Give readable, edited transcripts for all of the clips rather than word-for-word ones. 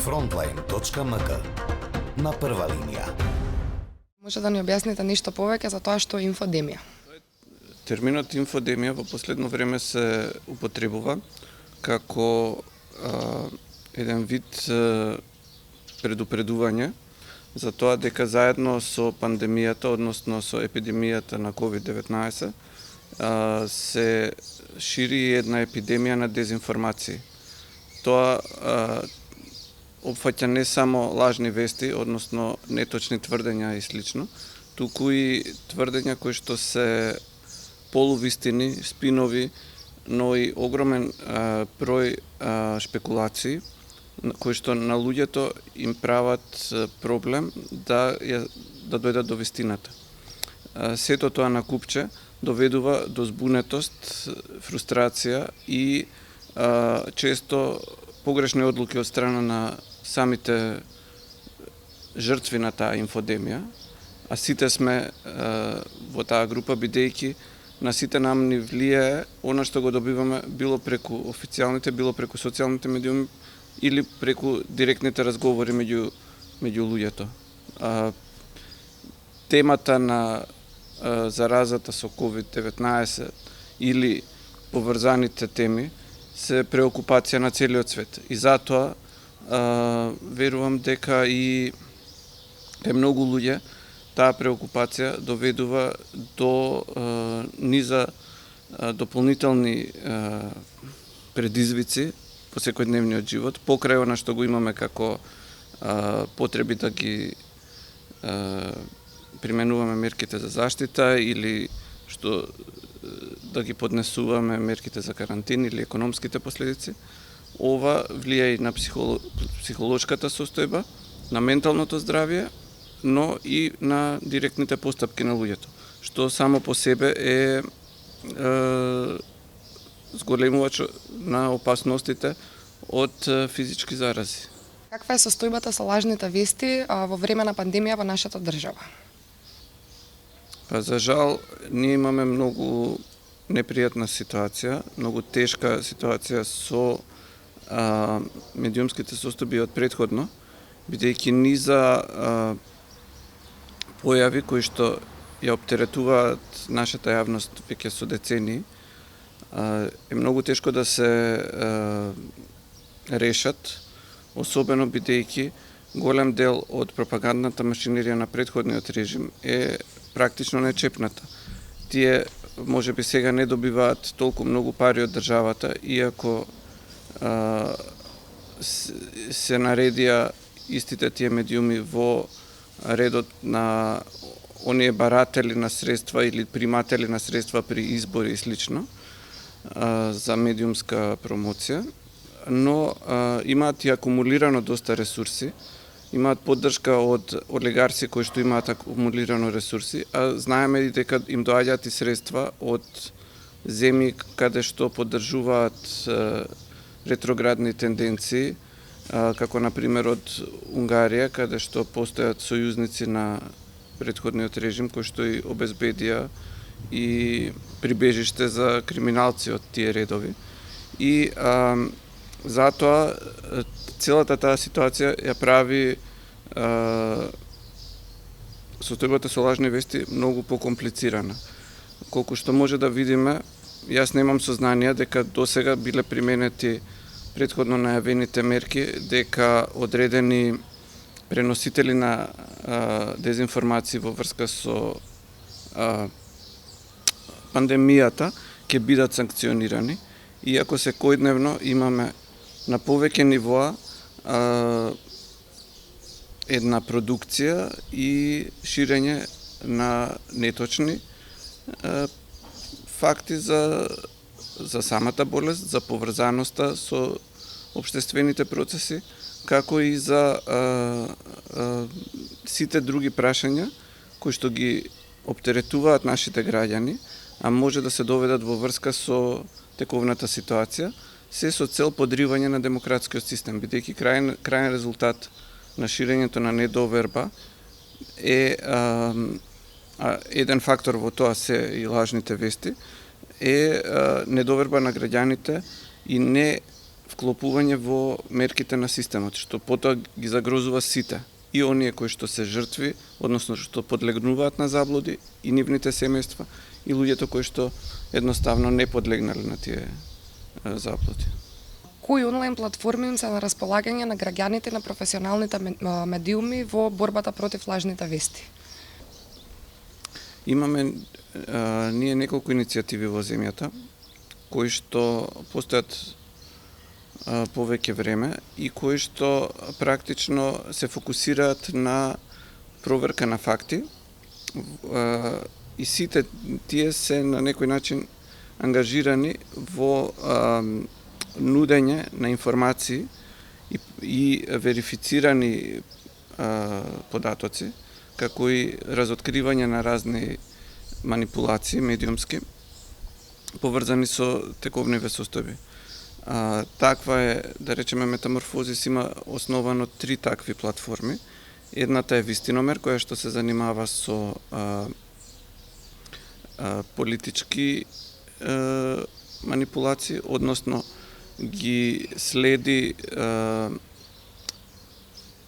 Frontline.mk на прва линија. Може да ни објасните нешто повеќе за тоа што е инфодемија? Терминот инфодемија во последно време се употребува како еден вид предупредување за тоа дека заедно со пандемијата, односно со епидемијата на COVID-19, се шири една епидемија на дезинформации. Тоа опфаќа не само лажни вести, односно неточни тврдења и слично, туку и тврдења кои што се полувистини, спинови, но и огромен број шпекулации кои што на луѓето им прават проблем да дојдат до вистината. Сето тоа на купче доведува до збунетост, фрустрација и често погрешни одлуки од страна на самите жртви на таа инфодемија, а сите сме во таа група, бидејќи на сите нам ни влијае она што го добиваме било преку официјалните, било преку социјалните медиуми или преку директните разговори меѓу луѓето. Темата на заразата со COVID-19 или поврзаните теми се преокупација на целиот свет. И затоа верувам дека и многу луѓе таа преокупација доведува до низа дополнителни предизвици по секојдневниот живот, покрај она што го имаме како потреби да ги применуваме мерките за заштита или што да ги поднесуваме мерките за карантин или економските последици. Ова влија и на психолошката состојба, на менталното здравје, но и на директните постапки на луѓето, што само по себе е зголемувач на опасностите од физички зарази. Каква е состојбата со лажните вести во време на пандемија во нашата држава? За жал, ние имаме многу непријатна ситуација, многу тешка ситуација со медиумските состојби од претходно, бидејќи низа појави кои што ја оптеретуваат нашата јавност веќе со децении, е многу тешко да се решат, особено бидејќи голем дел од пропагандната машинерија на претходниот режим е практично нечепната. Тие можеби сега не добиваат толку многу пари од државата, иако се наредија истите тие медиуми во редот на оние баратели на средства или приматели на средства при избори и слично за медиумска промоција, но имаат и акумулирано доста ресурси, имаат поддршка од олигарси кои што имаат акумулирано ресурси, а знаеме и дека им доаѓаат и средства од земји каде што поддржуваат ретроградни тенденции, како например од Унгарија, каде што постојат сојузници на претходниот режим кои што и обезбедија и прибежиште за криминалци од тие редови. И затоа целата таа ситуација ја прави состојбата со лажни вести многу покомплицирана. Колку што може да видиме, јас немам сознание дека досега биле применети претходно најавените мерки, дека одредени преносители на дезинформации во врска со пандемијата ќе бидат санкционирани, иако секојдневно имаме на повеќе нивоа една продукција и ширење на неточни факти за самата болест, за поврзаноста со општествените процеси, како и за сите други прашања кои што ги оптеретуваат нашите граѓани, а може да се доведат во врска со тековната ситуација, се со цел подривање на демократскиот систем, бидејќи крајен резултат на ширењето на недоверба е еден фактор во тоа се и лажните вести, е недоверба на граѓаните и не вклопување во мерките на системот, што потоа ги загрозува сите. И оние кои што се жртви, односно што подлегнуваат на заблуди, и нивните семејства, и луѓето кои што едноставно не подлегнале на тие заблуди. Кои онлайн платформи им се на располагање на граѓаните на професионалните медиуми во борбата против лажните вести? Имаме ние неколку иницијативи во земјата, кои што постојат повеќе време и кои што практично се фокусираат на проверка на факти, и сите тие се на некој начин ангажирани во нудење на информации и верифицирани податоци, како и разоткривање на разни манипулации медиумски, поврзани со тековниве состојби. Таква е, да речеме, Метаморфозис има основано 3 такви платформи. Едната е Вистиномер, која што се занимава со политички манипулации, односно ги следи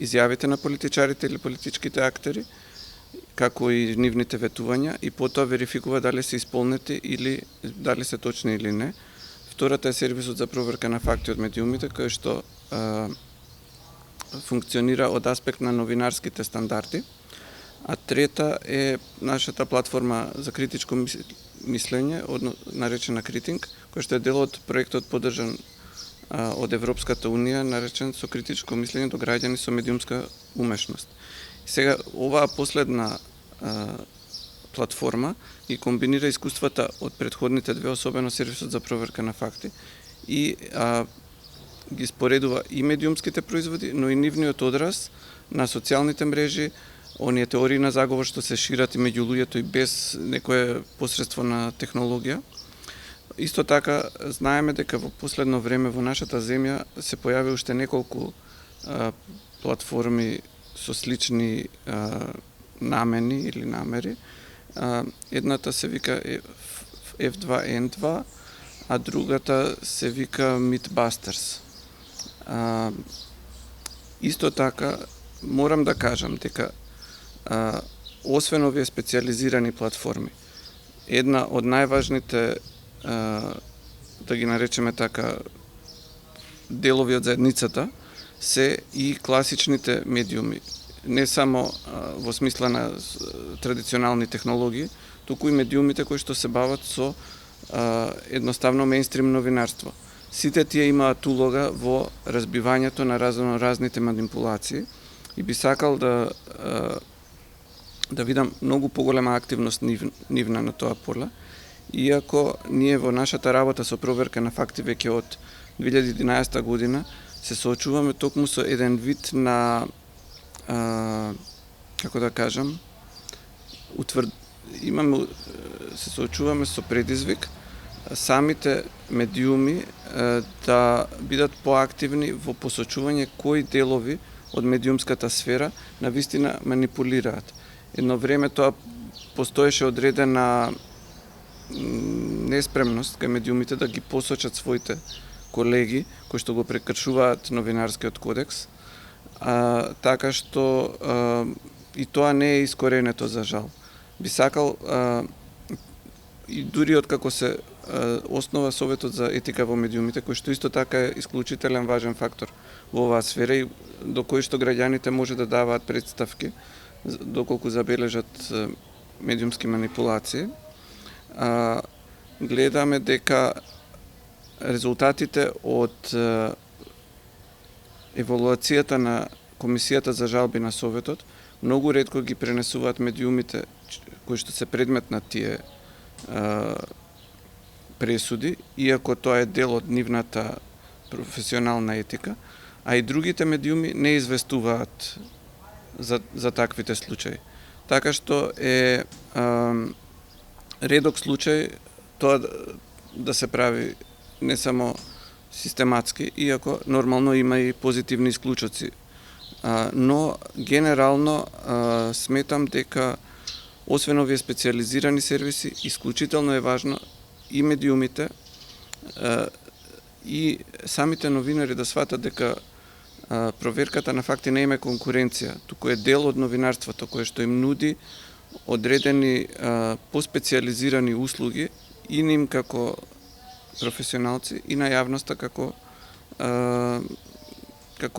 изјавите на политичарите или политичките актери, како и нивните ветувања, и потоа верификува дали се исполнети или дали се точни или не. Втората е сервисот за проверка на факти од медиумите, кој што функционира од аспект на новинарските стандарди. А трета е нашата платформа за критичко мислење, наречена Критинг, која што е дел од проектот поддржан од Европската Унија, наречен со критичко мислење до граѓани со медиумска умешност. Сега, оваа последна платформа и комбинира искуствата од претходните две, особено сервисот за проверка на факти, и ги споредува и медиумските производи, но и нивниот одраз на социјалните мрежи, оние теории на заговор што се шират и меѓу луѓето и без некое посредство на технологија. Исто така, знаеме дека во последно време во нашата земја се појави уште неколку платформи со слични намени или намери. Едната се вика F2N2, а другата се вика Mythbusters. Исто така, морам да кажам дека освен овие специализирани платформи, една од најважните, да ги наречеме така, делови од заедницата се и класичните медиуми, не само во смисла на традиционални технологии, туку и медиумите кои што се бават со едноставно мејнстрим новинарство. Сите тие имаат улога во разбивањето на разните манипулации и би сакал да видам многу поголема активност нивна на тоа поле, иако ние во нашата работа со проверка на факти веќе од 2011 година се соочуваме токму со еден вид на како да кажам, се соочуваме со предизвик самите медиуми да бидат поактивни во посочување кои делови од медиумската сфера на вистина манипулираат. Едно време тоа постоеше одредена неспремност кај медиумите да ги посочат своите колеги кои што го прекршуваат новинарскиот кодекс, така што и тоа не е искоренето за жал. Би сакал и дури откако се основа Советот за етика во медиумите, кој што исто така е исклучителен важен фактор во оваа сфера и до кој што граѓаните може да даваат представки доколку забележат медиумски манипулации. Гледаме дека резултатите од евалуацијата на Комисијата за жалби на Советот многу ретко ги пренесуваат медиумите кои што се предмет на тие пресуди, иако тоа е дел од нивната професионална етика, а и другите медиуми не известуваат за таквите случаи. Така што е редок случај тоа да се прави не само систематски, иако нормално има и позитивни исклучоци. Но генерално сметам дека освен овие специализирани сервиси, исклучително е важно и медиумите и самите новинари да сватат дека проверката на факти не има конкуренција, туку е дел од новинарството кое што им нуди одредени поспециализирани услуги и ним како професионалци и на јавноста како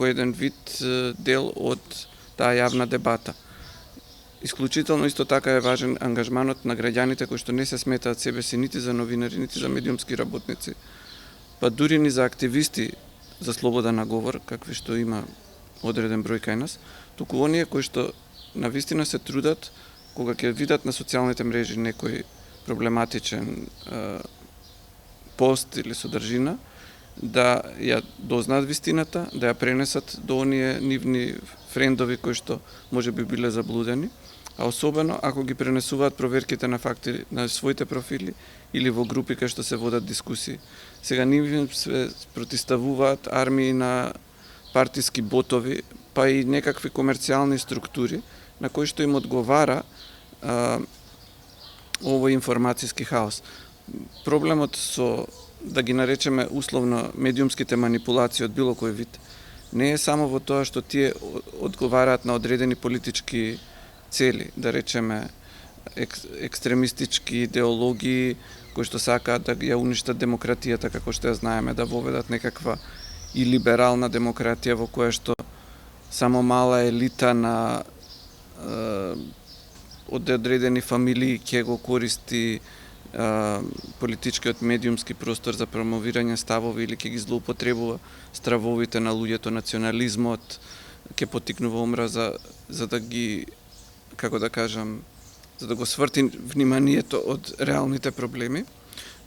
еден вид дел од таа јавна дебата. Исклучително исто така е важен ангажманот на граѓаните кои што не се сметаат себе си нити за новинари, нити за медиумски работници, па дури ни за активисти за слобода на говор, какви што има одреден број кај нас, туку оние кои што навистина се трудат кога ќе видат на социјалните мрежи некој проблематичен пост или содржина, да ја дознаат вистината, да ја пренесат до оние нивни френдови кои што може би биле заблудени, а особено ако ги пренесуваат проверките на факти на своите профили или во групи кај што се водат дискусии. Сега нивни се протиставуваат армии на партиски ботови, па и некакви комерцијални структури на кои што им одговара овој информацијски хаос. Проблемот со, да ги наречеме условно, медиумските манипулации од било кој вид, не е само во тоа што тие одговараат на одредени политички цели, да речеме екстремистички идеологии кои што сакаат да ја уништат демократијата како што ја знаеме, да воведат некаква и либерална демократија во која што само мала елита на од одредени фамилии ќе го користи политичкиот медиумски простор за промовирање ставови или ќе ги злоупотребува стравовите на луѓето, национализмот, ќе поттикнува омраза за да ги, како да кажам, за да го сврти вниманието од реалните проблеми.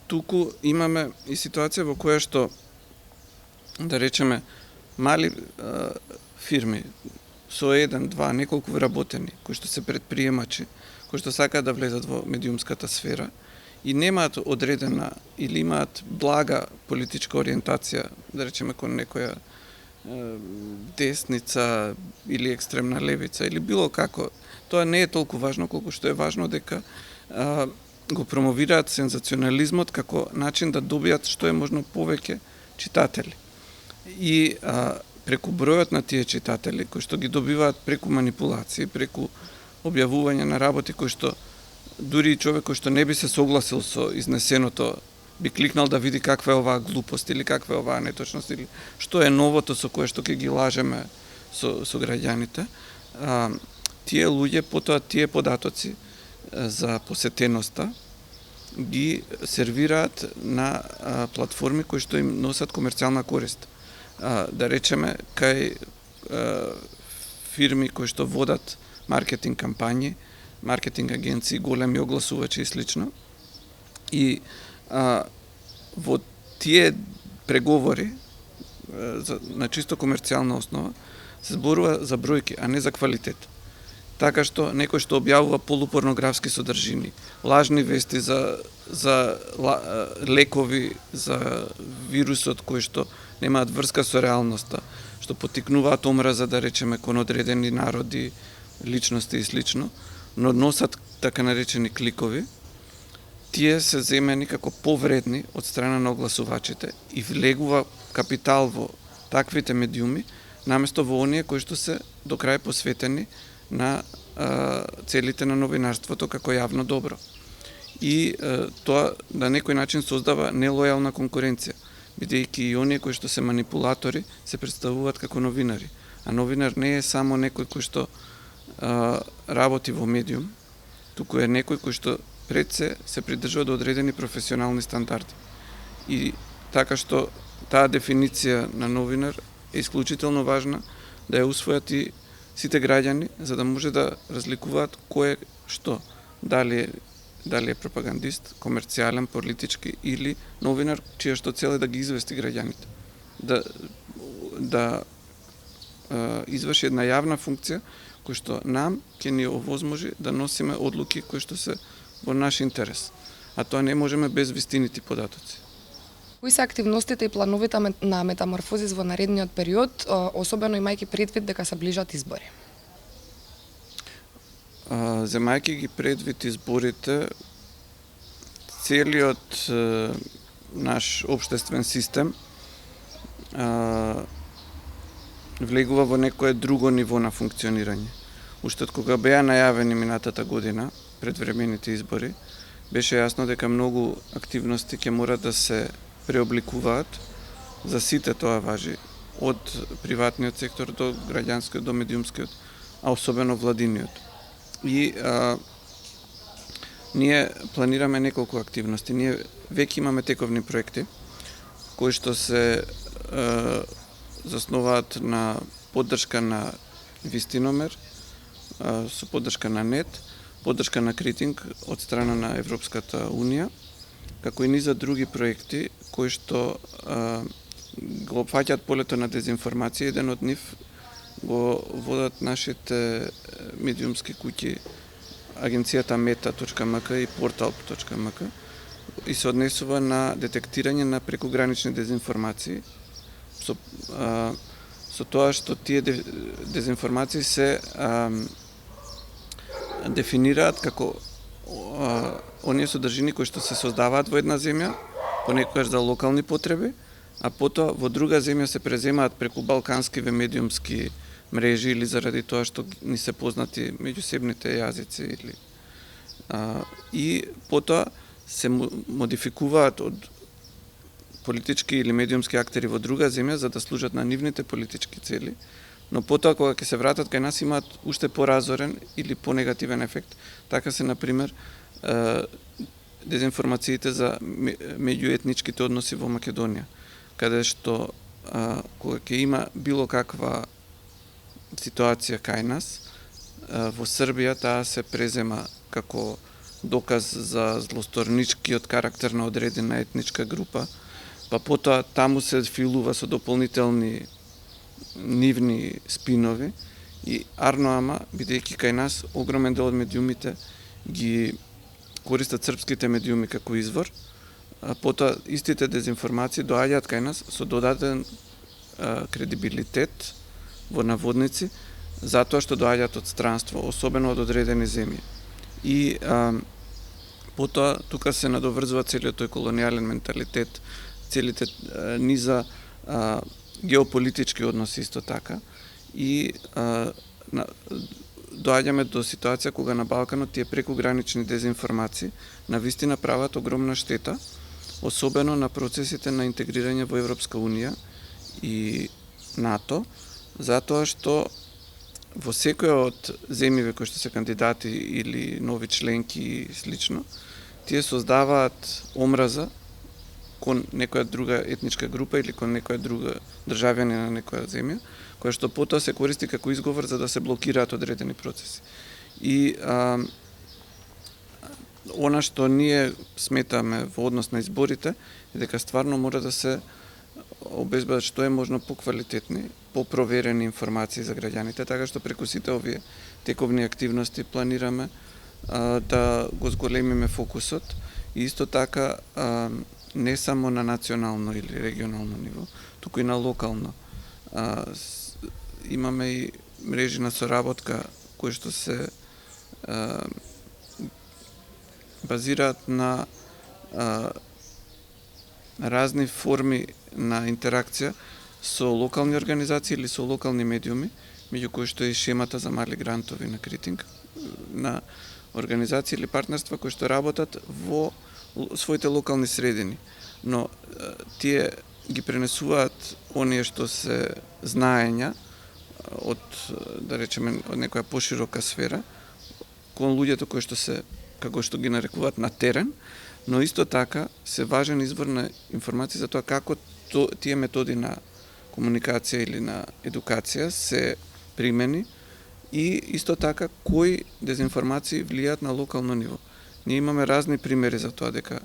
Туку имаме и ситуација во која што, да речеме, мали фирми со еден, два, неколку вработени, кои што се предприемачи, кои што сакаат да влезат во медиумската сфера и немаат одредена или имаат блага политичка ориентација, да речеме кон некоја десница или екстремна левица или било како, тоа не е толку важно колку што е важно дека го промовираат сензационализмот како начин да добијат што е можно повеќе читатели. И преку бројот на тие читатели кои што ги добиваат преку манипулации, преку објавување на работи кои што дури и човек кој што не би се согласил со изнесеното би кликнал да види каква е оваа глупост или каква е оваа неточност или што е новото со кое што ќе ги лажеме со граѓаните. Тие луѓе потоа тие податоци за посетеноста ги сервираат на платформи кои што им носат комерцијална корист. Да речеме кај фирми кои што водат маркетинг кампањи, маркетинг агенции, големи огласувачи и слично. И во тие преговори на чисто комерцијална основа се зборува за бројки, а не за квалитет. Така што некој што објавува полупорнографски содржини, лажни вести за лекови, за вирусот кои што немаат врска со реалноста, што поттикнуваат омраза, да речеме, кон одредени народи, личности и слично, но носат така наречени кликови, тие се земени како повредни од страна на огласувачите и влегува капитал во таквите медиуми, наместо во оние кои што се до крај посветени на целите на новинарството како јавно добро. И тоа на некој начин создава нелојална конкуренција, бидејќи и оние кои што се манипулатори се представуваат како новинари. А новинар не е само некој кој што работи во медиум, туку е некој кој што пред се придржува до одредени професионални стандарди. И така што таа дефиниција на новинар е исклучително важна да ја усвојат и сите граѓани, за да може да разликуваат кој е што, дали е пропагандист, комерцијален, политички или новинар чија што цел е да ги извести граѓаните. Да изврши една јавна функција кој што нам ќе ни овозможи да носиме одлуки кои што се во наш интерес. А тоа не можеме без вистините податоци. Кои се активностите и плановите на Метаморфозис во наредниот период, особено имајќи предвид дека се ближат избори? Земајќи ги предвид изборите, целиот наш општествен систем влегува во некое друго ниво на функционирање. Уште од кога беа најавени минатата година, предвремените избори, беше јасно дека многу активности ќе морат да се преобликуваат. За сите тоа важи, од приватниот сектор до граѓанскиот, до медиумскиот, а особено владиниот. И ние планираме неколку активности. Ние веќе имаме тековни проекти кои што се засноваат на поддршка на Вистиномер, со поддршка на НЕТ, поддршка на Критинг од страна на Европската Унија, како и низа други проекти кои што го опфаќаат полето на дезинформација. Еден од нив го водат нашите медиумски куќи, агенцијата meta.mk и portal.mk, и се однесува на детектирање на прекогранични дезинформации со тоа што тие дезинформации се дефинираат како оние содржини кои што се создаваат во една земја, понекогаш за локални потреби, а потоа во друга земја се преземаат преку балканскиве медиумски мрежи или заради тоа што ни се познати меѓусебните јазици или и потоа се модификуваат од политички или медиумски актери во друга земја за да служат на нивните политички цели, но потоа кога ќе се вратат кај нас имаат уште поразорен или понегативен ефект. Така се, например, дезинформациите за меѓуетничките односи во Македонија, каде што кога ќе има било каква ситуација кај нас, во Србија таа се презема како доказ за злосторничкиот карактер на одредена етничка група, па потоа таму се филува со дополнителни нивни спинови и арно ама, бидејќи кај нас огромен дел од медиумите ги користат српските медиуми како извор, потоа истите дезинформации доаѓаат кај нас со додатен кредибилитет во наводници, затоа што доаѓаат од странство, особено од одредени земји. И потоа тука се надоврзува целиот тој колонијален менталитет, целите низа геополитички односи исто така. И доаѓаме до ситуација кога на Балканот тие прекогранични дезинформации навистина прават огромна штета, особено на процесите на интегрирање во Европска Унија и НАТО, затоа што во секоја од земјиве кои што се кандидати или нови членки и слично, тие создаваат омраза кон некоја друга етничка група или кон некоја друга државјани на некоја земја, која што потоа се користи како изговор за да се блокираат одредени процеси. И она што ние сметаме во однос на изборите е дека стварно мора да се обезбедат што е можно поквалитетни, попроверени информации за граѓаните, така што преку сите овие тековни активности планираме да го зголемиме фокусот и исто така не само на национално или регионално ниво, туку и на локално. Имаме и мрежи на соработка кои што се базираат на разни форми на интеракција со локални организации или со локални медиуми, меѓу кои што е шемата за мали грантови на Критинг, на организации или партнерства кои што работат во своите локални средини. Но тие ги пренесуваат оние што се знаења од, да речеме, од некоја поширока сфера кон луѓето кои што се, како што ги нарекуваат, на терен, но исто така се важен извор на информации за тоа како тие методи на комуникација или на едукација се примени и исто така кои дезинформации влијаат на локално ниво. Ние имаме разни примери за тоа дека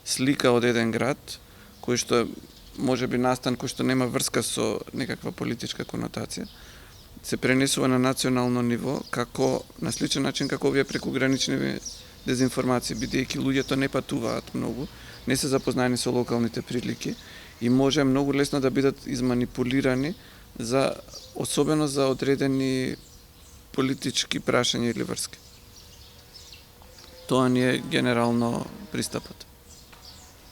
слика од еден град, кој што може би настан, кој што нема врска со некаква политичка конотација, се пренесува на национално ниво како на сличен начин како овие прекогранични дезинформации, бидејќи луѓето не патуваат многу, не се запознаени со локалните прилики и може многу лесно да бидат изманипулирани за особено за одредени политички прашања или врски. Тоа ни е генерално пристапот.